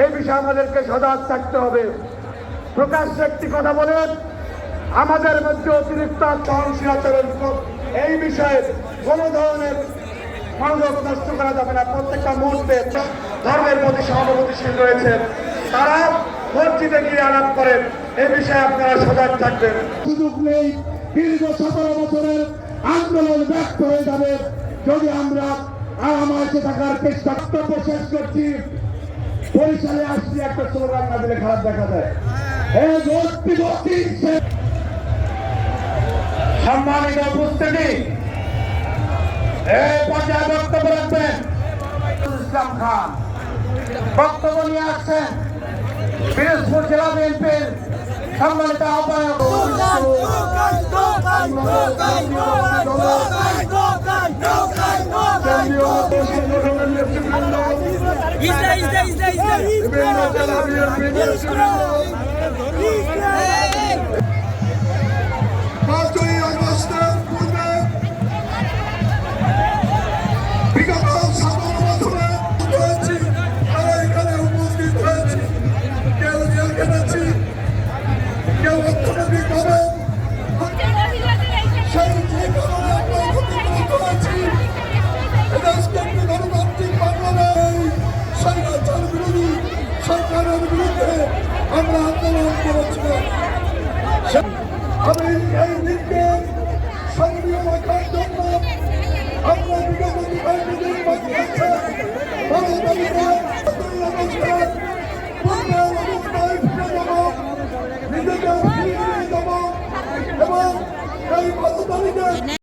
এই বিষয়ে আমাদেরকে সজাগ থাকতে হবে। প্রকাশ্যে একটি কথা বলেন, আমাদের মধ্যে অতিরিক্ত সহনশীল আচরণ, এই বিষয়ে কোনো ধরনের মনোযোগ নষ্ট করা যাবে না। প্রত্যেকটা মুহূর্তে ধর্মের প্রতি সহানুভূতিশীল রয়েছেন, তারা মসজিদে গিয়ে আলাপ করেন, এই বিষয়ে আপনারা সজাগ থাকবেন। সুযোগ নেই, দীর্ঘ 17 বছরের আন্দোলন ব্যর্থ হয়ে যাবে যদি আমরা আরামাসে থাকার চেষ্টা শেষ করছি। বরিশালে আসছি, একটা স্লোগান না দিলে খারাপ দেখা যায়। সম্মানিত উপস্থিতি, এই পর্যায়ে বক্তব্য রাখবেন ইসলাম খান। বক্তব্য নিয়ে আসছেন পিরোজপুর জেলা বিএনপির সম্মানিত আহ্বায়ক ইসরা